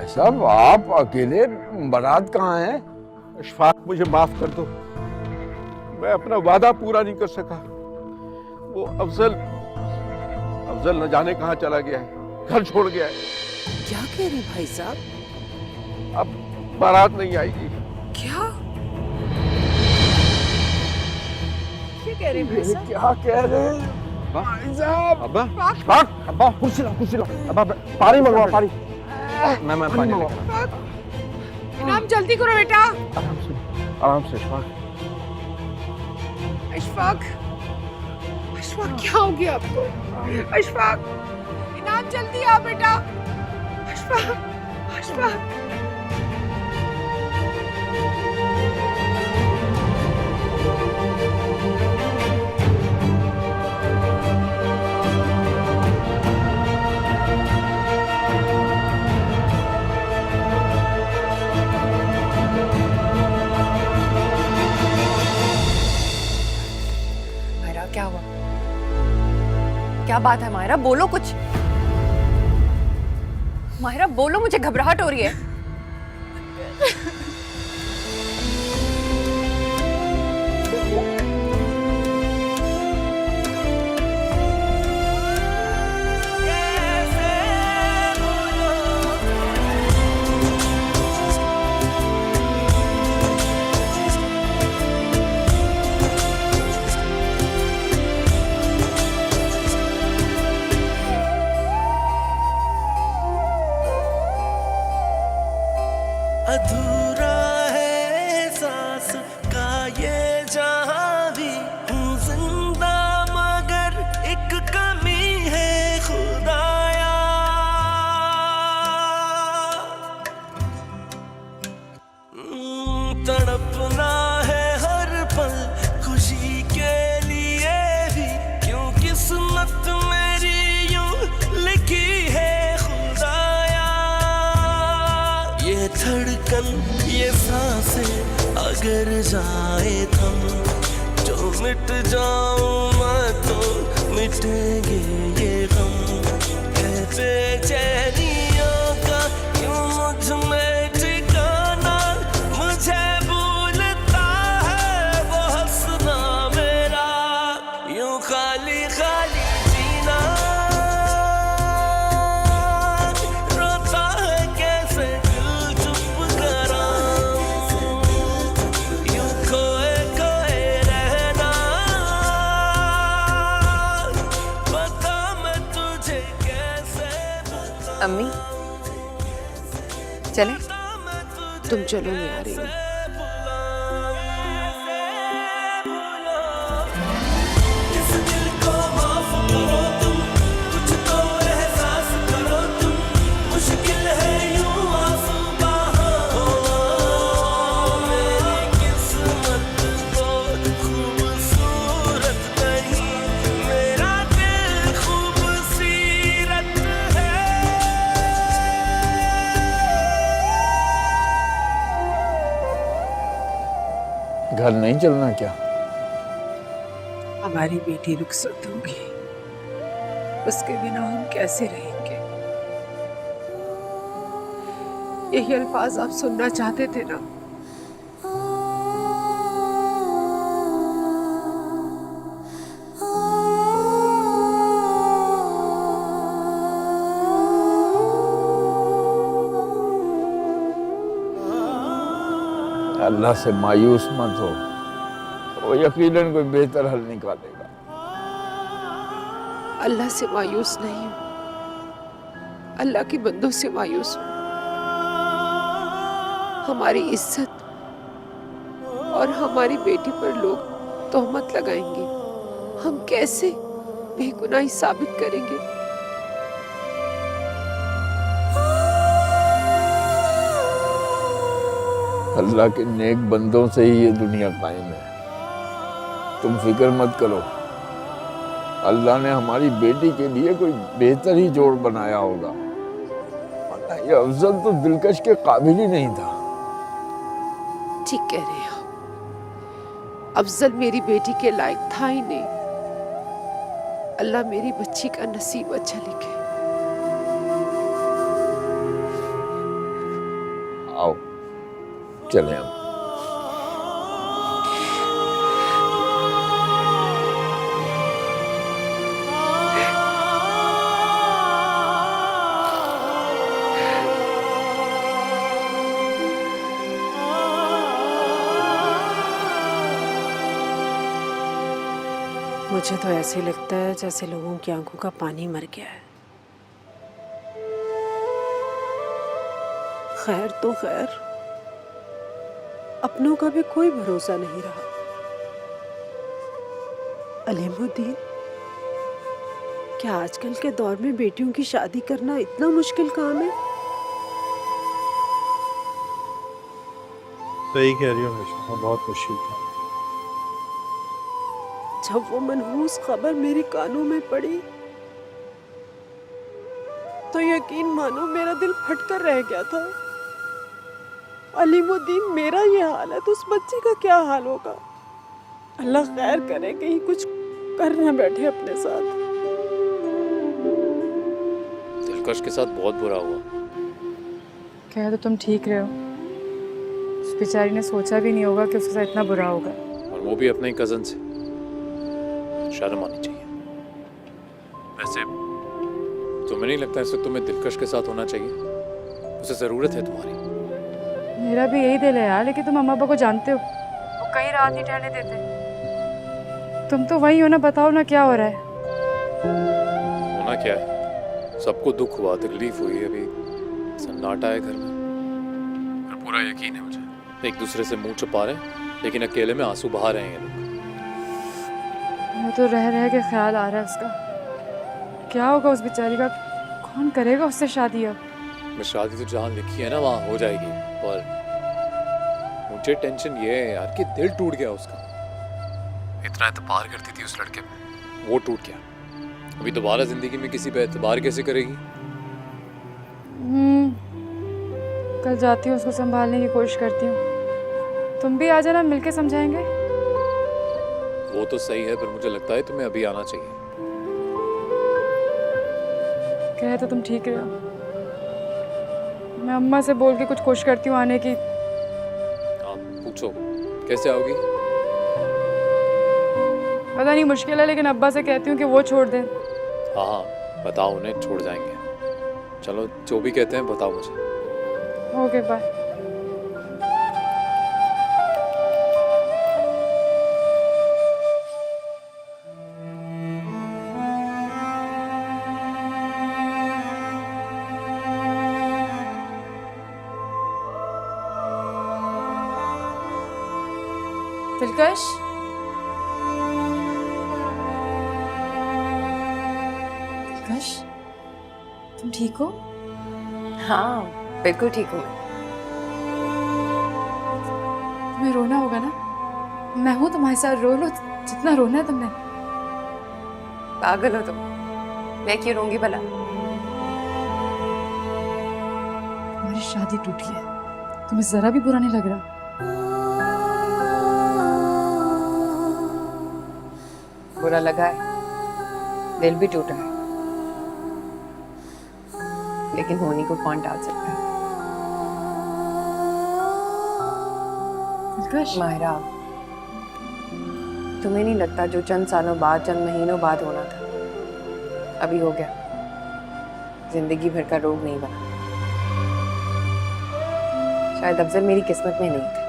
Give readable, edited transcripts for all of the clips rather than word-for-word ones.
भाई साहब आप अकेले, बारात कहाँ है? इशफाक मुझे माफ कर दो, मैं अपना वादा पूरा नहीं कर सका। वो अफजल न जाने कहाँ चला गया है, घर छोड़ गया है। क्या कह रहे भाई साहब? अब बारात नहीं आएगी। क्या कह रहे भाई साहब? क्या कह रहे हैं भाई साहब? अब्बा, अब्बा कुर्सी लो। अब्बा पानी मंगवा, पानी। मैं पानी लेकर। इनाम जल्दी करो बेटा। आराम से इशफाक। अशफाक, अशफाक क्या हो गया आपको? अशफाक, इनाम जल्दी आओ बेटा। अशफाक, अशफाक। क्या हुआ? क्या बात है मायरा? बोलो कुछ। मायरा बोलो, मुझे घबराहट हो रही है। अधूरा है सांस का ये जहां भी, हूँ जिंदा मगर एक कमी है खुदाया। तड़पना है हर पल खुशी के लिए भी, क्यों किस्मत मेरी यूं लिखी है खुदाया। ये धड़कन ये सांसें अगर जाए थम, जो मिट जाऊं मैं तो मिटेंगे ये गम। है बेचैनियों का क्यों मुझ में ठिकाना, मुझे भूलता है वो हंसना मेरा, यूं खाली खाली जीना। रोता है कैसे दिल चुप कराऊं, यूं खोए खोए रहना। बता मैं तुझे कैसे बताऊं, अम्मी चले? तुम चलो, मैं आ रही हूँ। इस दिल को माफ करो तुम, कुछ तो एहसास करो तुम, मुश्किल है यूं आंसू बहाना। मेरी किस्मत तो खूबसूरत नहीं, मेरा दिल खूबसूरत है। घर नहीं चलना क्या? हमारी बेटी रुखसत होगी, उसके बिना हम कैसे रहेंगे? यही अल्फाज आप सुनना चाहते थे ना? अल्लाह से मायूस मत हो, वो यकीनन कोई बेहतर हल निकालेगा। अल्लाह से मायूस नहीं हूं, अल्लाह के बंदों से मायूस हूं। हमारी इज्जत और हमारी बेटी पर लोग तोहमत लगाएंगे, हम कैसे बेगुनाही साबित करेंगे? अल्लाह के नेक बंदों से ही ये दुनिया कायम है। तुम फिक्र मत करो, अल्लाह ने हमारी बेटी के लिए कोई बेहतर ही जोड़ बनाया होगा। वरना ये अफजल तो दिलकश के काबिल ही नहीं था। ठीक कह रहे हो, अफजल मेरी बेटी के लायक था ही नहीं। अल्लाह मेरी बच्ची का नसीब अच्छा लिखे। आओ चलें हम। मुझे तो ऐसे लगता है जैसे लोगों की आंखों का पानी मर गया है। खैर तो खैर, अपनों का भी कोई भरोसा नहीं रहा। अलीमुद्दीन, क्या आजकल के दौर में बेटियों की शादी करना इतना मुश्किल काम है? सही कह रही हो निशा, बहुत मुश्किल था। जब वो मनहूस खबर मेरे कानों में पड़ी तो यकीन मानो मेरा दिल फटकर रह गया था। अलीमुद्दीन, मेरा ये हाल है तो उस बच्चे का क्या हाल होगा? अल्लाह खैर करे, कहीं कुछ कर न बैठे अपने साथ। दिलकश के साथ बहुत बुरा हुआ। कह तो तुम ठीक रहे हो, उस बेचारी ने सोचा भी नहीं होगा कि उसके साथ इतना बुरा होगा। और वो भी अपने ही कजन से। शर्म आनी चाहिए। वैसे तुम्हें नहीं लगता इससे तुम्हें दिलकश के साथ होना चाहिए? उसे जरूरत है तुम्हारी। मेरा भी यही दिल है यार, लेकिन तुम अम्मा पापा को जानते हो, वो कहीं रात नहीं ठहरने देते। तुम तो वही हो ना, बताओ ना क्या हो रहा है? होना क्या है, सबको दुख हुआ, तकलीफ हुई, अभी सन्नाटा है घर में। और पूरा यकीन है मुझे, एक दूसरे से मुंह छुपा रहे हैं लेकिन अकेले में आंसू बहा रहे हैं ये लोग। मुझे तो रह रह के ख्याल आ रहा है उसका। क्या होगा उस बेचारी का? कौन करेगा उससे शादी अब? मैं शादी तो जहाँ लिखी है ना वहाँ हो जाएगी, पर मुझे टेंशन ये है यार कि दिल टूट गया उसका। इतना एतबार करती थी उस लड़के पे, वो टूट गया। अभी दोबारा जिंदगी में किसी पे एतबार कैसे करेगी? कल जाती हूँ, उसको संभालने की कोशिश करती हूँ। तुम भी आ जाना, मिलके समझाएंगे। वो तो सही है, पर मुझे लगता है तुम्हें अभी आना चाहिए। कहे तो तुम ठीक रहे हो। मैं अम्मा से बोल के कुछ कोशिश करती हूँ आने की। हाँ पूछो, कैसे आओगी? पता नहीं, मुश्किल है, लेकिन अब्बा से कहती हूँ कि वो छोड़ दें। हाँ हाँ बताओ, उन्हें छोड़ जाएंगे। चलो जो भी कहते हैं बताओ मुझे। Okay bye. दिलकश, दिलकश, तुम ठीक हो? हाँ बिल्कुल ठीक हूँ। तुम्हें रोना होगा ना, मैं हूँ तुम्हारे साथ, रो लो जितना रोना है तुमने। पागल हो तुम, मैं क्यों रोंगी भला? तुम्हारी शादी टूटी है, तुम्हें जरा भी बुरा नहीं लग रहा? बुरा लगा है, दिल भी टूटा है, लेकिन होनी को कौन टाल सकता है? दिलकश, माहिरा, तुम्हें नहीं लगता जो चंद सालों बाद, चंद महीनों बाद होना था, अभी हो गया? जिंदगी भर का रोग नहीं बना। शायद अफजल मेरी किस्मत में नहीं था।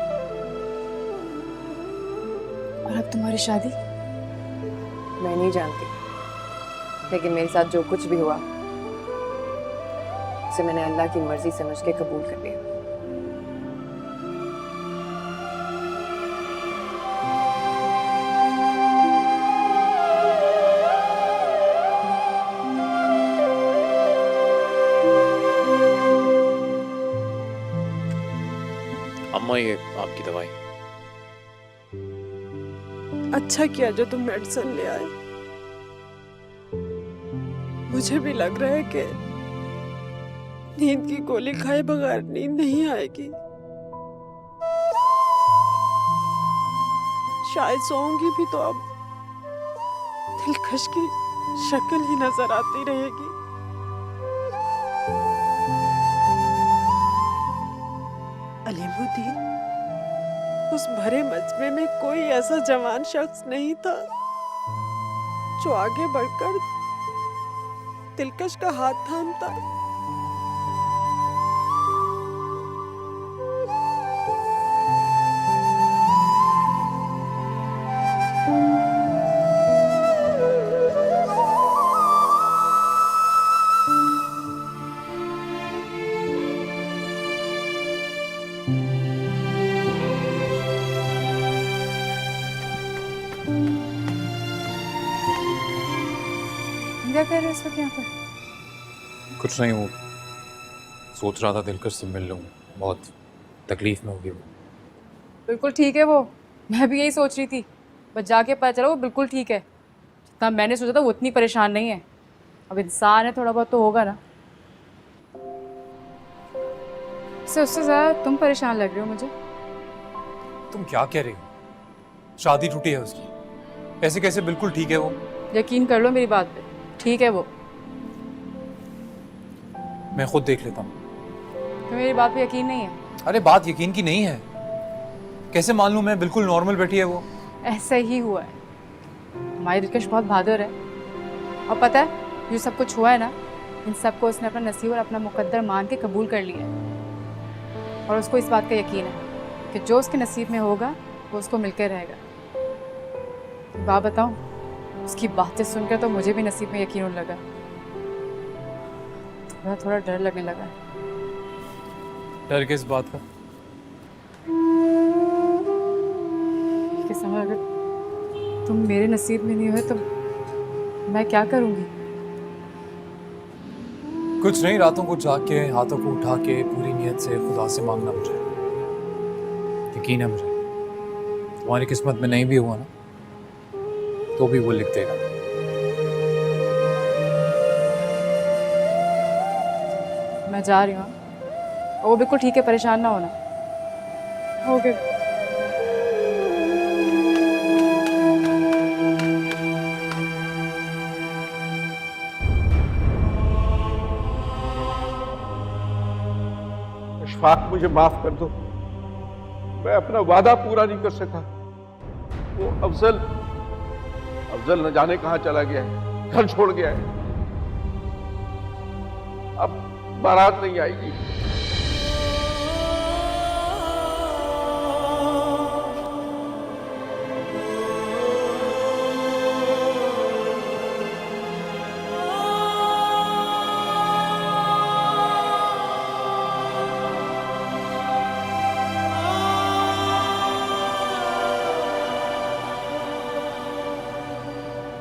और अब तुम्हारी शादी? मैं नहीं जानती, लेकिन मेरे साथ जो कुछ भी हुआ उसे मैंने अल्लाह की मर्जी समझ के कबूल कर लिया। अम्मा ये आपकी दवाई। अच्छा किया जो तुम मेडिसिन ले आए। मुझे भी लग रहा है कि नींद की गोली खाए बगैर नींद नहीं आएगी। शायद सोऊंगी भी तो अब दिलकश की शक्ल ही नजर आती रहेगी। उस भरे मजमे में कोई ऐसा जवान शख्स नहीं था जो आगे बढ़कर दिलकश का हाथ थामता। क्या कर रहे हो इस वक्त यहाँ पर? कुछ नहीं, वो सोच रहा था दिलकश से मिल लूँ, बहुत तकलीफ में होगी वो। बिल्कुल ठीक है वो, मैं भी यही सोच रही थी, बस जाके पता चला वो बिल्कुल ठीक है। जितना मैंने सोचा था वो उतनी परेशान नहीं है। अब इंसान है, थोड़ा बहुत तो होगा ना। उससे ज़्यादा तुम परेशान लग रहे हो मुझे। तुम क्या कह रही हो? शादी टूटी है उसकी, ऐसे कैसे बिल्कुल ठीक है वो? यकीन कर लो मेरी बात पे, ठीक है वो। मैं खुद देख लेता हूँ। तो मेरी बात पे यकीन नहीं है? अरे बात यकीन की नहीं है, कैसे मान लूँ मैं? बिल्कुल नॉर्मल बैठी है वो। ऐसा ही हुआ है। हमारी दिलकश बहुत बहादुर है, और पता है जो सब कुछ हुआ है ना, इन सबको उसने अपना नसीब और अपना मुकद्दर मान के कबूल कर लिया है। और उसको इस बात का यकीन है कि जो उसके नसीब में होगा वो उसको मिलकर रहेगा। बात बताऊं, उसकी बातें सुनकर तो मुझे भी नसीब में यकीन होने लगा। थोड़ा थोड़ा डर लगने लगा। डर किस बात का? कि समझ, अगर तुम मेरे नसीब में नहीं हुए तो मैं क्या करूंगी? कुछ नहीं, रातों को जाग के हाथों को उठा के पूरी नीयत से खुदा से मांगना मुझे। यकीन है मुझे, तुम्हारी किस्मत में नहीं भी हुआ ना तो भी वो लिख देगा। मैं जा रही हूँ, वो बिल्कुल ठीक है, परेशान ना होना। हो गया। इशफाक, मुझे माफ कर दो, मैं अपना वादा पूरा नहीं कर सका। वो अफजल न जाने कहां चला गया है, घर छोड़ गया है। अब बारात नहीं आएगी।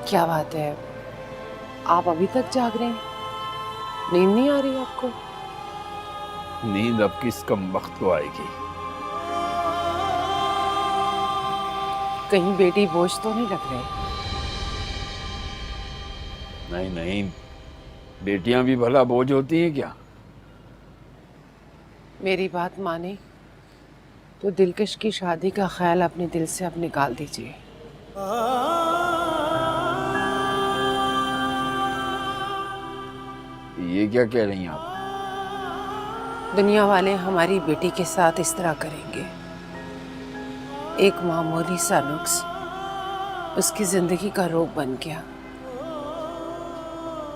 क्या बात है, आप अभी तक जाग रहे हैं? नींद नहीं आ रही आपको? नींद अब किस कम वक्त को आएगी? कहीं बेटी बोझ तो नहीं लग रहे? नहीं नहीं, बेटियां भी भला बोझ होती हैं क्या? मेरी बात माने तो दिलकश की शादी का ख्याल अपने दिल से अब निकाल दीजिए। ये क्या कह रही हैं आप? दुनिया वाले हमारी बेटी के साथ इस तरह करेंगे? एक मामूली सा नुक्स उसकी जिंदगी का रोग बन गया,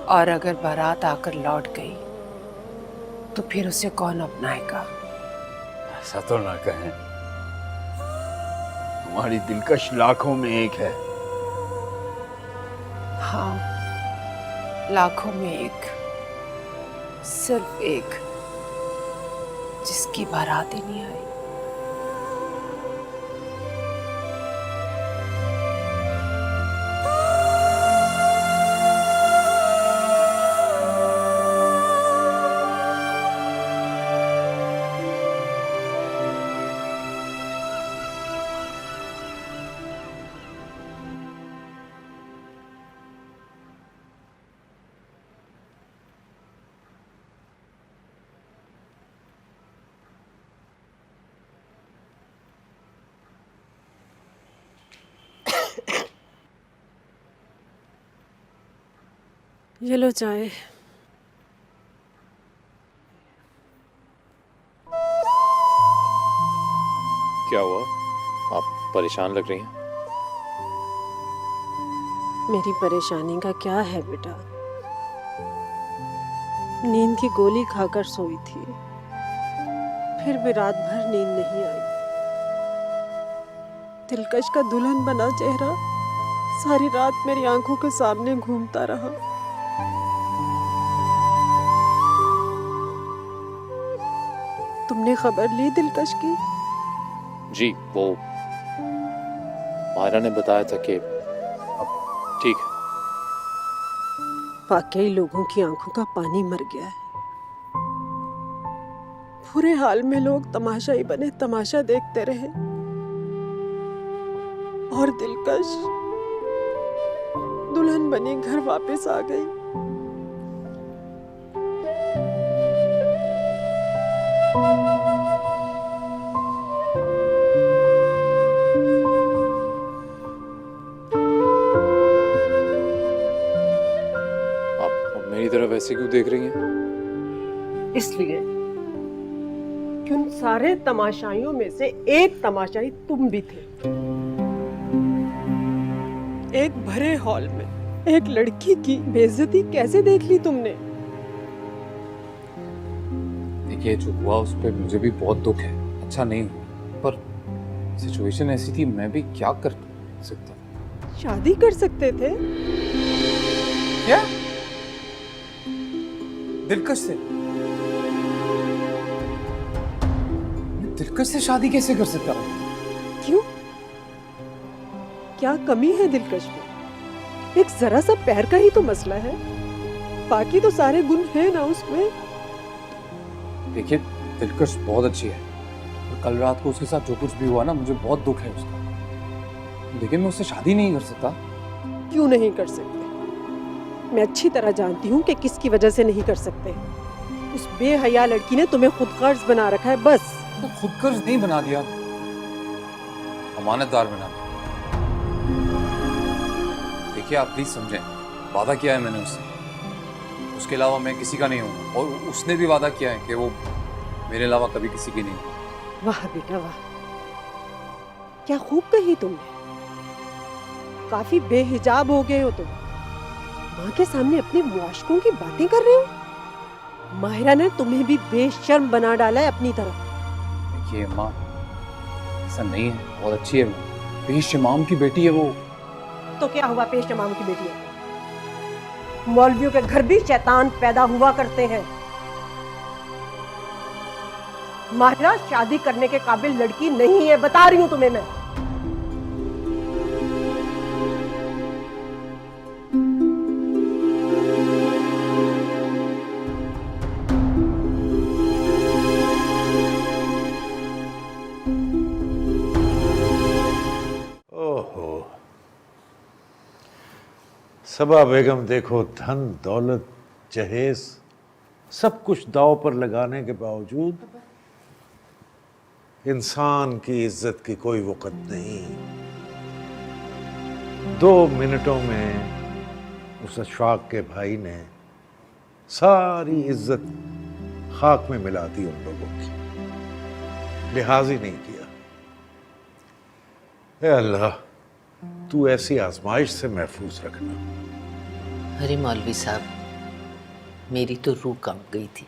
और अगर बारात आकर लौट गई तो फिर उसे कौन अपनाएगा? ऐसा तो ना कहें, हमारी दिलकश लाखों में एक है। हाँ, लाखों में एक, सिर्फ एक, जिसकी बारात ही नहीं आई। ये लो चाय। क्या हुआ? परेशान लग रही हैं। मेरी परेशानी का क्या है बेटा? नींद की गोली खाकर सोई थी, फिर भी रात भर नींद नहीं आई। दिलकश का दुल्हन बना चेहरा सारी रात मेरी आंखों के सामने घूमता रहा। तुमने खबर ली दिलकश की? जी, वो मायरा ने बताया था कि अब ठीक है। वाकई लोगों की आंखों का पानी मर गया है। बुरे हाल में लोग तमाशाई बने तमाशा देखते रहे, और दिलकश दुल्हन बनी घर वापस आ गई। आप मेरी तरफ ऐसे क्यों देख रही हैं? इसलिए कि उन सारे तमाशाइयों में से एक तमाशाई तुम भी थे। एक भरे हॉल में एक लड़की की बेइज्जती कैसे देख ली तुमने? देखिए, जो हुआ उस पर मुझे भी बहुत दुख है, अच्छा नहीं हुआ, पर सिचुएशन ऐसी थी, मैं भी क्या कर सकता। शादी कर सकते थे। क्या? दिलकश से? मैं दिलकश से शादी कैसे कर सकता हूँ? क्यों? क्या कमी है दिलकश में? एक जरा सा पैर का ही तो मसला है, बाकी तो सारे गुण है ना उसमें। देखिए, दिलकश बहुत अच्छी है, और कल रात को उसके साथ जो कुछ भी हुआ ना, मुझे बहुत दुख है उसका, लेकिन मैं उससे शादी नहीं कर सकता। क्यों नहीं कर सकते? मैं अच्छी तरह जानती हूँ कि किसकी वजह से नहीं कर सकते। उस बेहया लड़की ने तुम्हें खुद कर्ज बना रखा है, बस। तो खुद कर्ज नहीं बना दिया, अमानतदार बना दिया। देखिए, आप प्लीज समझें, वादा किया है मैंने उससे, उसके अलावा मैं किसी का नहीं हूँ, और उसने भी वादा किया है कि वो मेरे अलावा कभी किसी की नहीं। वाह बेटा वाह, क्या खूब कही तुमने। काफी बेहिजाब हो गए हो तुम। माँ के सामने अपने मुआशकों की बातें कर रहे हो। माहिरा ने तुम्हें भी बेशर्म बना डाला है अपनी तरफ। देखिए माँ, ऐसा नहीं है, बहुत अच्छी है वो, पेश इमाम की बेटी है वो। तो क्या हुआ, पेश इमाम की बेटी है? मौलवियों के घर भी शैतान पैदा हुआ करते हैं। माहिरा शादी करने के काबिल लड़की नहीं है, बता रही हूं तुम्हें मैं। ओहो, सबा बेगम देखो, धन दौलत जहेज सब कुछ दांव पर लगाने के बावजूद इंसान की इज्जत की कोई वक़्त नहीं। 2 मिनटों में उस अशफाक के भाई ने सारी इज्जत खाक में मिला दी, उन लोगों की लिहाज ही नहीं किया। ए अल्लाह, तू ऐसी आजमाइश से महफूज रखना। अरे मौलवी साहब, मेरी तो रूह कांप गई थी।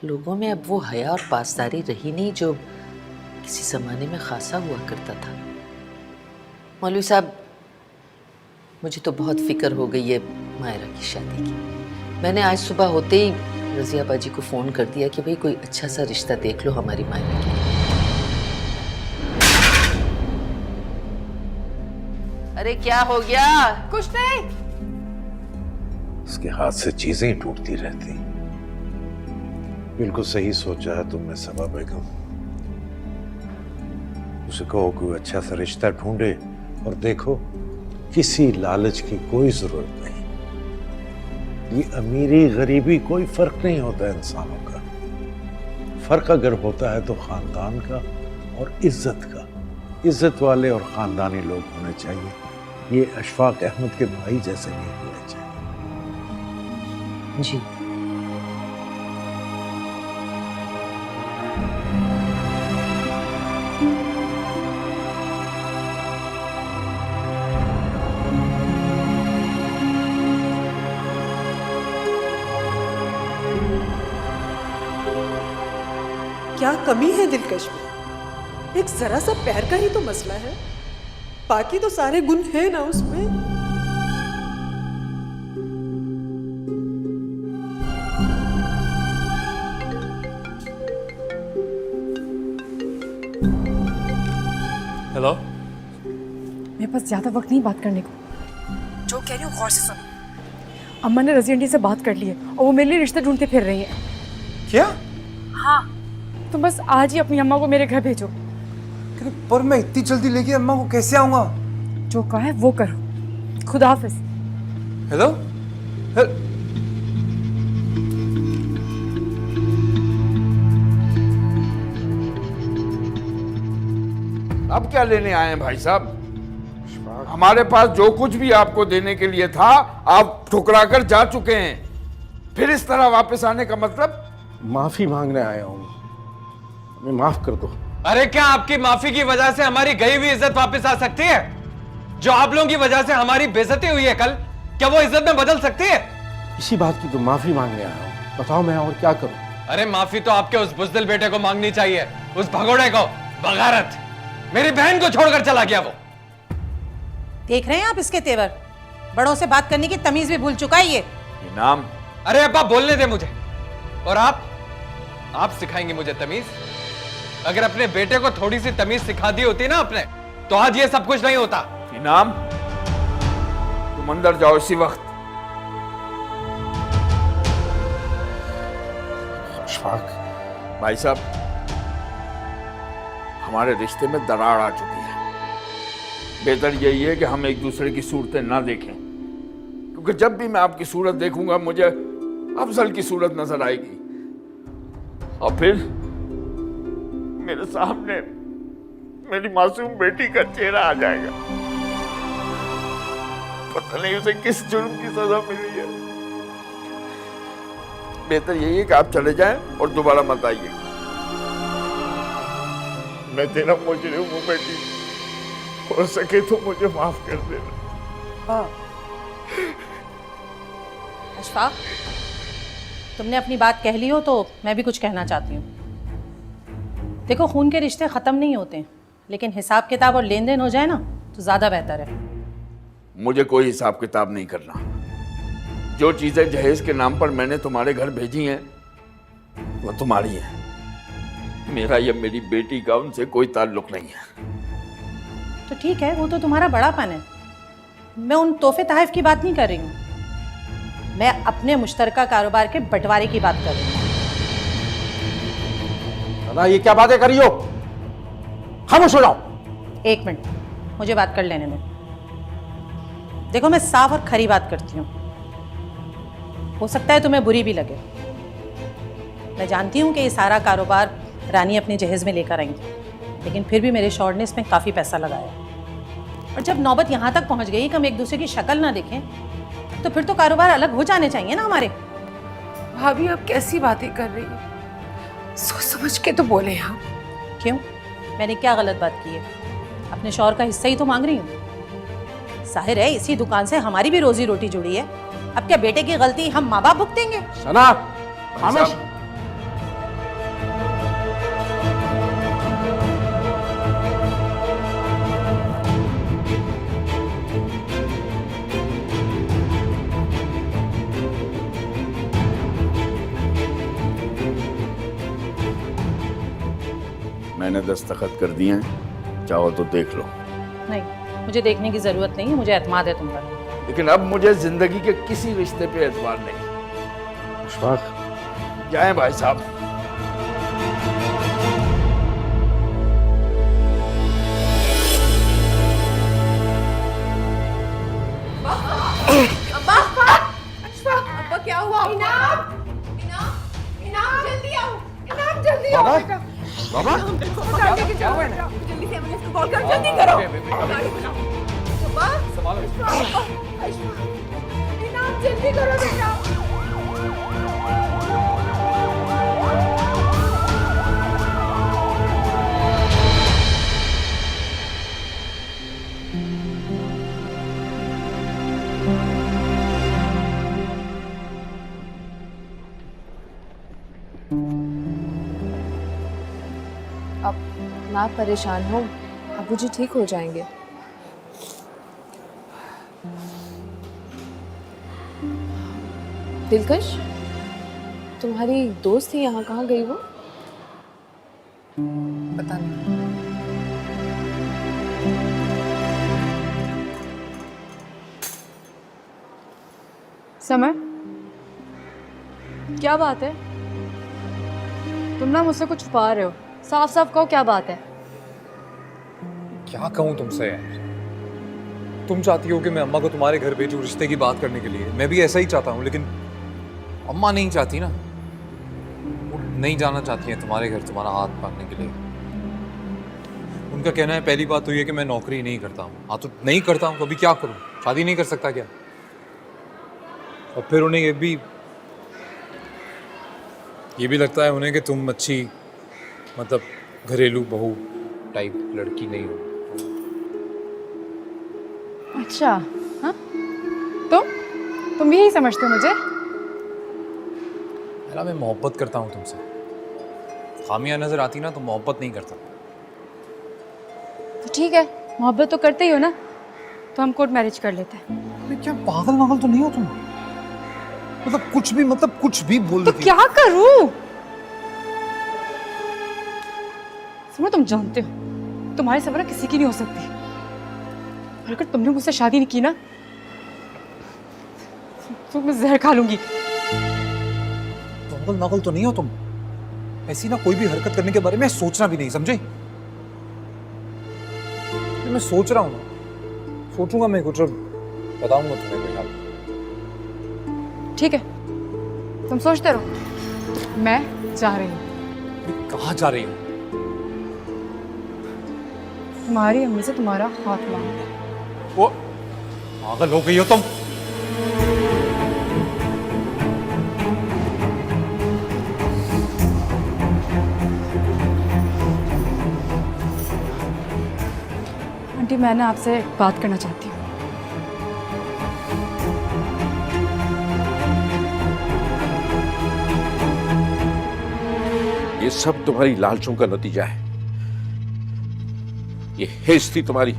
लोगों में अब वो हया और पासदारी रही नहीं जो किसी ज़माने में खासा हुआ करता था। मौलवी साहब, मुझे तो बहुत फिक्र हो गई है मायरा की शादी की। मैंने आज सुबह होते ही रज़िया बाजी को फ़ोन कर दिया कि भाई कोई अच्छा सा रिश्ता देख लो हमारी मायरा के लिए। अरे क्या हो गया? कुछ नहीं। इसके हाथ से चीजें ही टूटती रहती। बिल्कुल सही सोचा है तुमने सबा बेगम। उसे कहो कोई अच्छा सा रिश्ता ढूंढे, और देखो किसी लालच की कोई जरूरत नहीं। ये अमीरी गरीबी कोई फर्क नहीं होता इंसानों का। फर्क अगर होता है तो खानदान का और इज्जत का। इज्जत वाले और खानदानी लोग होने चाहिए। ये अशफाक अहमद के भाई जैसे नहीं होने चाहिए। जी क्या कमी है दिलकश में? एक जरा सा पैर का ही तो मसला है, बाकी तो सारे गुण है ना उसमें। हेलो, मेरे पास ज़्यादा वक्त नहीं बात करने को। जो कह रही हूँ गौर से सुनो। अम्मा ने रज़ी आंटी से बात कर ली है और वो मेरे लिए रिश्ता ढूंढते फिर रही है। क्या? हाँ, तुम बस आज ही अपनी अम्मा को मेरे घर भेजो। पर मैं इतनी जल्दी लेके अम्मा को कैसे आऊंगा? जो कहा है वो करो। खुदा हाफिज। हेलो, अब क्या लेने आए हैं भाई साहब? हमारे पास जो कुछ भी आपको देने के लिए था आप ठुकरा कर जा चुके हैं। फिर इस तरह वापस आने का मतलब? माफी मांगने आया हूं, हमें माफ कर दो। अरे क्या आपकी माफी की वजह से हमारी गई हुई इज्जत वापस आ सकती है? जो आप लोगों की वजह से हमारी बेइज्जती हुई है कल, क्या वो इज्जत में बदल सकती है? इसी बात की तो माफी मांगने आया हूं, बताओ मैं और क्या करूं? अरे माफी तो आपके उस बुज़दिल बेटे को मांगनी चाहिए, उस भगोड़े को, बगारत। मेरी बहन को छोड़कर चला गया वो। देख रहे हैं आप इसके तेवर? बड़ों से बात करने की तमीज भी भूल चुका है ये। इनाम। अरे अब्बा बोलने दे मुझे। और आप सिखाएंगे मुझे तमीज? अगर अपने बेटे को थोड़ी सी तमीज सिखा दी होती ना आपने, तो आज ये सब कुछ नहीं होता। इनाम, तुम अंदर जाओ इसी वक्त। अशफाक भाई साहब, हमारे रिश्ते में दरार आ चुकी है। बेहतर यही है कि हम एक दूसरे की सूरतें ना देखें, क्योंकि जब भी मैं आपकी सूरत देखूंगा मुझे अफजल की सूरत नजर आएगी और फिर मेरे सामने मेरी मासूम बेटी का चेहरा आ जाएगा। पता नहीं उसे किस जुर्म की सजा मिली है। बेहतर यही है कि आप चले जाएं और दोबारा मत आइए। मैं तेरा मुजरिम हूं बेटी, हो सके तो मुझे माफ कर देना। अशफाक, तुमने अपनी बात कह ली हो तो मैं भी कुछ कहना चाहती हूँ। देखो, खून के रिश्ते ख़त्म नहीं होते, लेकिन हिसाब किताब और लेन देन हो जाए ना तो ज़्यादा बेहतर है। मुझे कोई हिसाब किताब नहीं करना। जो चीजें जहेज के नाम पर मैंने तुम्हारे घर भेजी हैं वो तुम्हारी हैं। मेरा या मेरी बेटी का उनसे कोई ताल्लुक नहीं है। तो ठीक है, वो तो तुम्हारा बड़ापन है। मैं उन तोहफे तहफ की बात नहीं कर रही हूँ, मैं अपने मुश्तरका कारोबार के बंटवारे की बात कर रही हूँ। ना ये क्या बातें करी हो? खामोश हो जाओ। एक मिनट, मुझे बात कर लेने दो। देखो, मैं साफ और खरी बात करती हूँ। हो सकता है तुम्हें बुरी भी लगे। मैं जानती हूँ कि ये सारा कारोबार रानी अपने जहेज में लेकर आएंगी, लेकिन फिर भी मेरे शौहर ने इसमें काफ़ी पैसा लगाया। और जब नौबत यहाँ तक पहुँच गई कि हम एक दूसरे की शक्ल ना देखें, तो फिर तो कारोबार अलग हो जाने चाहिए ना हमारे। भाभी, आप कैसी बातें कर रही हैं? सोच समझ के तो बोले आप। क्यों? मैंने क्या गलत बात की है? अपने शौहर का हिस्सा ही तो मांग रही हूँ। जाहिर है इसी दुकान से हमारी भी रोजी रोटी जुड़ी है। अब क्या बेटे की गलती हम माँ बाप भुगतेंगे? सना, खामोश। मैंने दस्तखत कर दिए हैं, चाहो तो देख लो। नहीं, मुझे देखने की जरूरत नहीं है, मुझे एतमाद है तुम पर। लेकिन अब मुझे जिंदगी के किसी रिश्ते पे एतबार नहीं। अशफाक, जाएं भाई साहब। अब्बा क्या हुआ? इनाम, इनाम जल्दी आओ, इनाम जल्दी आओ बेटा। बाबा, क्या हुआ? जल्दी से एम्बुलेंस को कॉल करो, जल्दी करो। अब्बा, इनाम जल्दी करो बेटा। अब ना परेशान हो, अबू जी ठीक हो जाएंगे। दिलकश, तुम्हारी दोस्त थी यहाँ, कहाँ गई वो? पता नहीं। समर, क्या बात है? तुम ना मुझसे कुछ छुपा रहे हो। साफ साफ कहो क्या बात है। क्या कहूँ तुमसे यार? तुम चाहती हो कि मैं अम्मा को तुम्हारे घर भेजूं रिश्ते की बात करने के लिए, मैं भी ऐसा ही चाहता हूँ, लेकिन अम्मा नहीं चाहती ना। वो नहीं जाना चाहती है तुम्हारे घर तुम्हारा हाथ मांगने के लिए। उनका कहना है पहली बात तो ये कि मैं नौकरी नहीं करता हूँ। हाँ तो नहीं करता हूँ तो अभी क्या करूँ? शादी नहीं कर सकता क्या? और फिर उन्हें ये भी लगता है उन्हें कि तुम अच्छी मतलब घरेलू बहू टाइप लड़की नहीं हो। अच्छा, हाँ? तुम यही समझते हो मुझे? मेरा मैं मोहब्बत करता हूँ तुमसे। खामियां नजर आती ना तो मोहब्बत नहीं करता। तो ठीक है, मोहब्बत तो करते ही हो ना, तो हम कोर्ट मैरिज कर लेते हैं। अरे क्या पागल तो नहीं हो तुम? मतलब कुछ भी बोल तो देती क्या करूं? समझ, तुम जानते हो तुम्हारी सवरा किसी की नहीं हो सकती। और अगर तुमने मुझसे शादी नहीं की ना तो मैं जहर खा लूंगी। पागल तो नहीं हो तुम? ऐसी ना कोई भी हरकत करने के बारे में सोचना भी नहीं, समझे? मैं सोच रहा हूँ ना, सोचूंगा मैं कुछ और बताऊंगा तुम्हें कोई हाल। ठीक है, तुम सोचते रहो, मैं जा रही हूँ। कहाँ जा रही हो? तुम्हारी अम्मी से तुम्हारा हाथ मांगना। वो पागल हो गई हो तुम? आंटी, मैं ना आपसे बात करना चाहती हूँ। ये सब तुम्हारी लालचों का नतीजा है। ये हेज थी तुम्हारी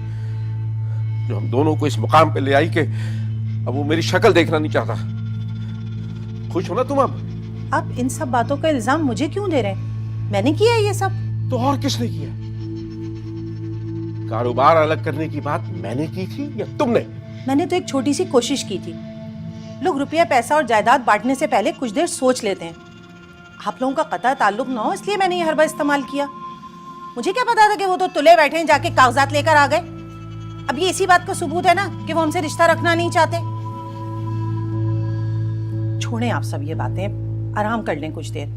जो हम दोनों को इस मुकाम पे ले आई कि अब वो मेरी शक्ल देखना नहीं चाहता। खुश हो ना तुम? अब आप इन सब बातों का इल्जाम मुझे क्यों दे रहे हैं? मैंने किया है ये सब? तो और किसने किया? कारोबार अलग करने की बात मैंने की थी या तुमने? मैंने तो एक छोटी सी कोशिश की थी। लोग रुपया पैसा और जायदाद बांटने से पहले कुछ देर सोच लेते हैं। आप लोगों का कतई ताल्लुक ना हो इसलिए मैंने ये हरबा इस्तेमाल किया। मुझे क्या पता था कि वो तो तुले बैठे हैं, जाके कागजात लेकर आ गए। अब ये इसी बात का सबूत है ना कि वो हमसे रिश्ता रखना नहीं चाहते। छोड़ें आप सब ये बातें, आराम कर लें कुछ देर।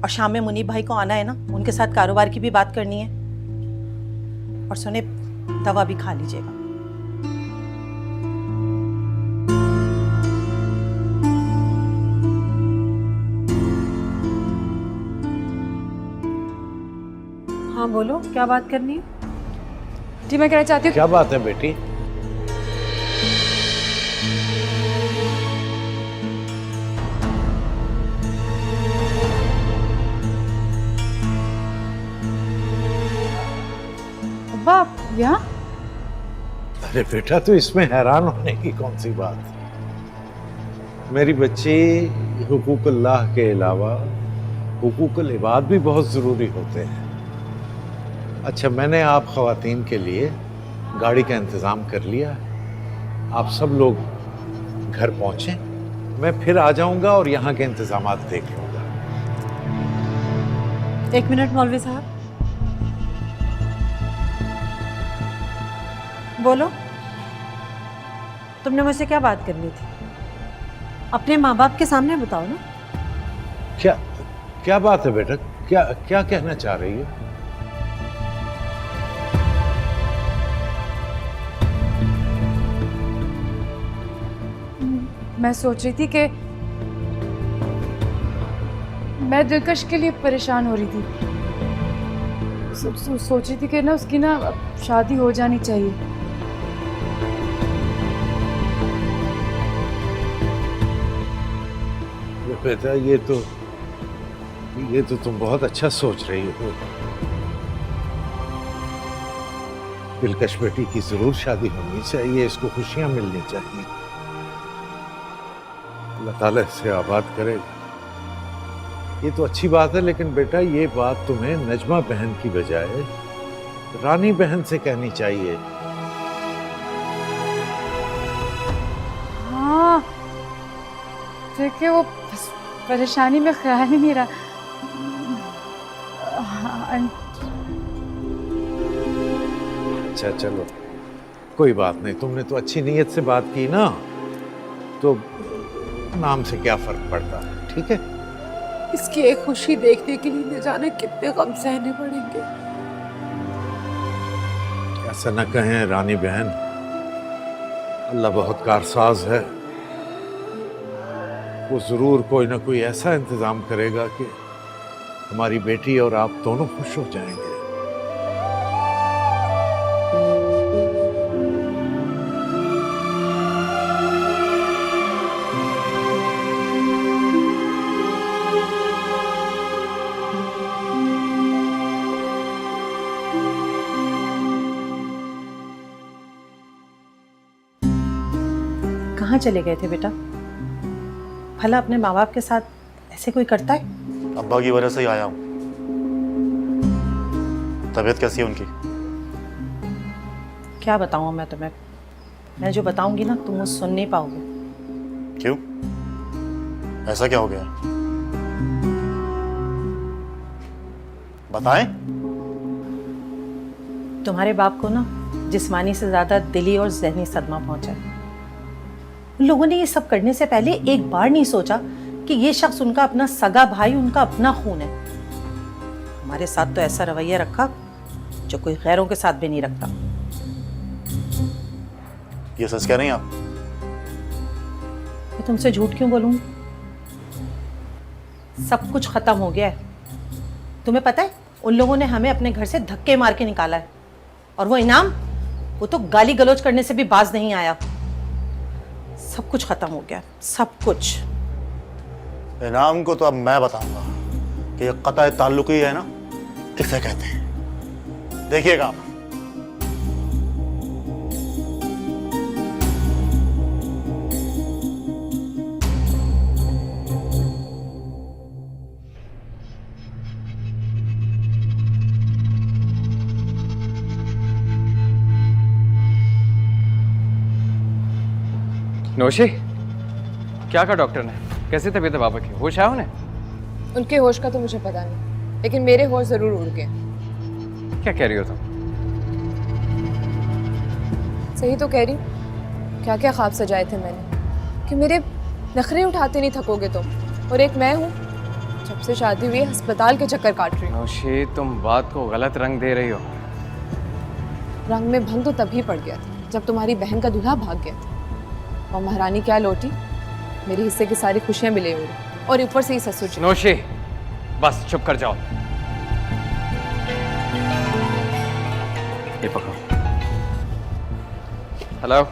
और शाम में मुनीब भाई को आना है ना, उनके साथ कारोबार की भी बात करनी है। और सुने, दवा भी खा लीजिएगा। हाँ बोलो, क्या बात करनी है? जी, मैं कहना चाहती हूँ। क्या बात है बेटी? अब्बा, आप यहाँ? अरे बेटा, तो इसमें हैरान होने की कौन सी बात है? मेरी बच्ची, हुकूकुल्लाह के अलावा हुकूकुल इबाद भी बहुत ज़रूरी होते हैं। अच्छा, मैंने आप ख़वातीन के लिए गाड़ी का इंतज़ाम कर लिया है। आप सब लोग घर पहुँचें, मैं फिर आ जाऊँगा और यहाँ के इंतज़ामात देख लूँगा। 1 मिनट मौलवी साहब, बोलो, तुमने मुझसे क्या बात करनी थी? अपने माँ बाप के सामने बताओ ना। क्या बात है बेटा? क्या कहना चाह रही है? मैं सोच रही थी कि मैं दिलकश के लिए परेशान हो रही थी। सोच रही थी कि ना उसकी ना शादी हो जानी चाहिए। बेटा, ये तो तुम बहुत अच्छा सोच रही हो। दिलकश बेटी की जरूर शादी होनी चाहिए, इसको खुशियां मिलनी चाहिए। अल्लाह ताला इसे आबाद करेगा। ये तो अच्छी बात है, लेकिन बेटा ये बात तुम्हें नजमा बहन की बजाय रानी बहन से कहनी चाहिए। हाँ देखिए, वो परेशानी में ख्याल ही नहीं रहा। अच्छा चलो कोई बात नहीं, तुमने तो अच्छी नीयत से बात की ना, तो नाम से क्या फर्क पड़ता है, ठीक है। इसकी एक खुशी देखने के लिए न जाने कितने गम सहने पड़ेंगे। ऐसा न कहें रानी बहन, अल्लाह बहुत कारसाज है, वो जरूर कोई ना कोई ऐसा इंतजाम करेगा कि हमारी बेटी और आप दोनों खुश हो जाएंगे। कहाँ चले गए थे बेटा? भला अपने माँ बाप के साथ ऐसे कोई करता है? अब्बा की वजह से ही आया हूँ। तबीयत कैसी है उनकी? क्या बताऊँ मैं तुम्हें? मैं जो बताऊंगी ना तुम वो सुन नहीं पाओगे। क्यों? ऐसा क्या हो गया? बताएं? तुम्हारे बाप को ना जिस्मानी से ज्यादा दिली और ज़हनी सदमा पहुंचा है। उन लोगों ने ये सब करने से पहले एक बार नहीं सोचा कि ये शख्स उनका अपना सगा भाई, उनका अपना खून है। हमारे साथ तो ऐसा रवैया रखा जो कोई गैरों के साथ भी नहीं रखता। ये सच कह रही हैं आप? मैं तुमसे झूठ क्यों बोलूंगी? सब कुछ खत्म हो गया है। तुम्हें पता है उन लोगों ने हमें अपने घर से धक्के मार के निकाला है, और वो इनाम, वो तो गाली गलौज करने से भी बाज नहीं आया। सब कुछ खत्म हो गया, सब कुछ। इनाम को तो अब मैं बताऊंगा कि ये कतई ताल्लुकी है ना, किसे कहते हैं। देखिएगा आप। नौशी, क्या कहा डॉक्टर ने? कैसी तबीयत है बाबा की? होश आया उन्हें? उनके होश का तो मुझे पता नहीं, लेकिन मेरे होश जरूर उड़ गए। क्या कह रही हो तुम? सही तो कह रही हूँ। क्या क्या ख्वाब सजाए थे मैंने कि मेरे नखरे उठाते नहीं थकोगे तुम, और एक मैं हूँ जब से शादी हुई अस्पताल के चक्कर काट रही हूँ। नौशी, तुम बात को गलत रंग दे रही हो। रंग में भंग तो तभी पड़ गया था जब तुम्हारी बहन का दूल्हा भाग गया था, और महारानी क्या लौटी, मेरे हिस्से की सारी खुशियां मिले हुए, और ऊपर से ही ससुर जी। नौशी, बस चुप कर जाओ। ये पकड़ो। हेलो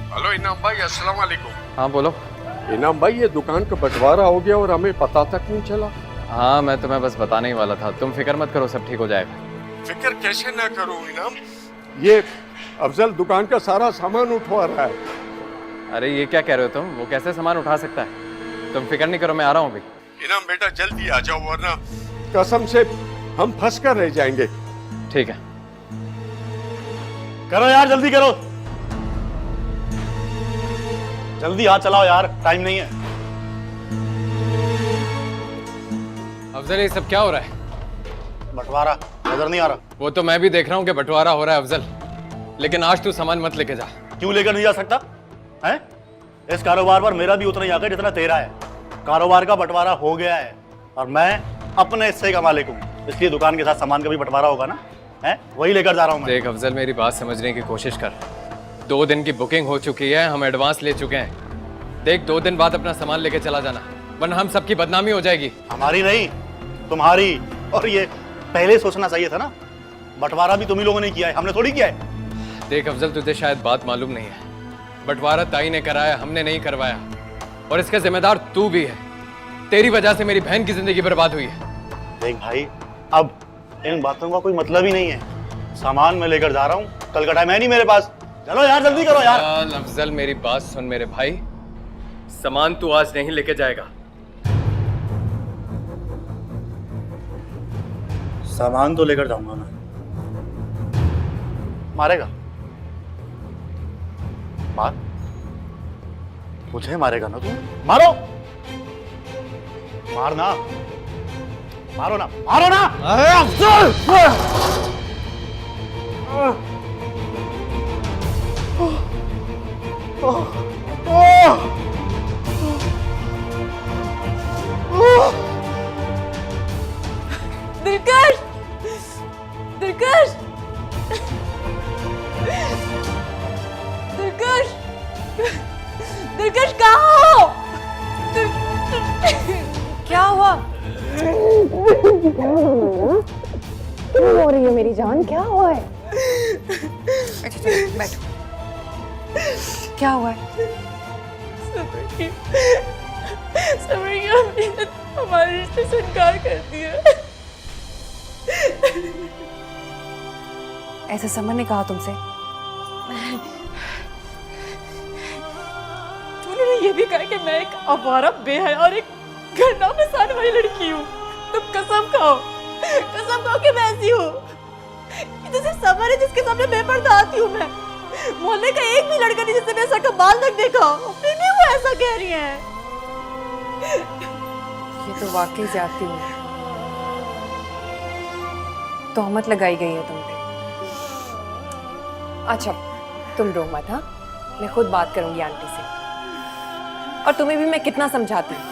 हेलो इनाम भाई, अस्सलाम वालेकुम। हाँ बोलो। इनाम भाई, ये दुकान का बंटवारा हो गया और हमें पता तक नहीं चला। हाँ मैं तुम्हें बस बताने ही वाला था, तुम फिक्र मत करो, सब ठीक हो जाएगा। फिक्र कैसे ना करूं इनाम, ये अफजल दुकान का सारा सामान उठवा रहा है। अरे ये क्या कह रहे हो तुम? वो कैसे सामान उठा सकता है? तुम फिक्र नहीं करो, मैं आ रहा हूँ अभी। इनाम बेटा जल्दी आ जाओ, वरना कसम से हम फंस कर रह जाएंगे। ठीक है, करो यार, जल्दी करो, जल्दी हाथ चलाओ यार, टाइम नहीं है। अफजल ये सब क्या हो रहा है? बंटवारा नजर नहीं आ रहा? वो तो मैं भी देख रहा हूँ कि बंटवारा हो रहा है अफजल, लेकिन आज तू सामान मत लेके जा। क्यों लेकर नहीं जा सकता है? इस कारोबार पर मेरा भी उतना ही हक है जितना तेरा है। कारोबार का बंटवारा हो गया है और मैं अपने हिस्से का मालिक हूँ, इसलिए दुकान के साथ सामान का भी बंटवारा होगा ना, है वही लेकर जा रहा हूँ मैं। देख अफजल, मेरी बात समझने की कोशिश कर। 2 दिन की बुकिंग हो चुकी है, हम एडवांस ले चुके हैं। देख 2 दिन बाद अपना सामान लेके चला जाना, वरना हम सबकी बदनामी हो जाएगी। हमारी नहीं, तुम्हारी। और ये पहले सोचना चाहिए था ना, बंटवारा भी तुम ही लोगों ने किया है, हमने थोड़ी किया है। देख अफजल, तुझे शायद बात मालूम नहीं है, बंटवारा ताई ने कराया, हमने नहीं करवाया, और इसका जिम्मेदार तू भी है। तेरी वजह से मेरी बहन की जिंदगी बर्बाद हुई है। देख भाई, अब इन बातों का कोई मतलब ही नहीं है। सामान मैं लेकर जा रहा हूँ, कल का टाइम है नहीं मेरे पास। चलो यार जल्दी करो यार। अफजल मेरी बात सुन मेरे भाई, सामान तू आज नहीं लेके जाएगा। सामान तो लेकर जाऊंगा मैं। मारेगा? मार, मुझे मारेगा ना तू? मारो, मारना, मारो ना, मारो ना। अरे अफजल! दिलकश, दिलकश, दिलकश, दिलकश कहाँ हो? क्या हुआ? क्यों रो रही है मेरी जान? क्या हुआ है? अच्छा बैठो। क्या हुआ है? समर की मम्मी ने हमारे रिश्ते से इनकार कर दिया। ऐसा समर ने कहा तुमसे? उन्होंने ये भी कहा कि मैं एक आवारा बेहया और एक घरना फसाने वाली लड़की हूँ। तुम कसम खाओ कि मैं ऐसी हूँ। ये तो सिर्फ समर है जिसके सामने बेपर्दा आती हूँ मैं। मोहल्ले का एक भी लड़का नहीं जिसने मेरे सर का बाल तक देखा, फिर भी वो ऐसा कह रही है। ये तो वाकई जाती हूँ, तोहमत लगाई गई है तुम पे। अच्छा तुम रो मत, हाँ? मैं खुद बात करूंगी आंटी से। और तुम्हें भी मैं कितना समझाती हूँ,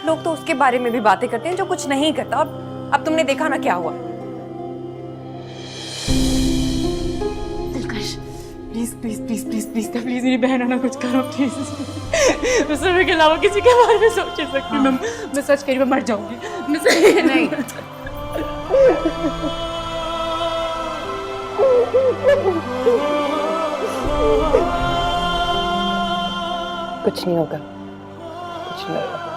लोग तो उसके बारे में भी बातें करते हैं जो कुछ नहीं करता। अब तुमने देखा ना क्या हुआ। दिलकश please please please please please please मेरी बहन आना कुछ करो प्लीज। मैं समय के अलावा किसी के बारे में सोच नहीं सकती। मैं सच कह रही हूँ, मैं मर जाऊंगी। नहीं कुछ नहीं होगा, कुछ नहीं होगा।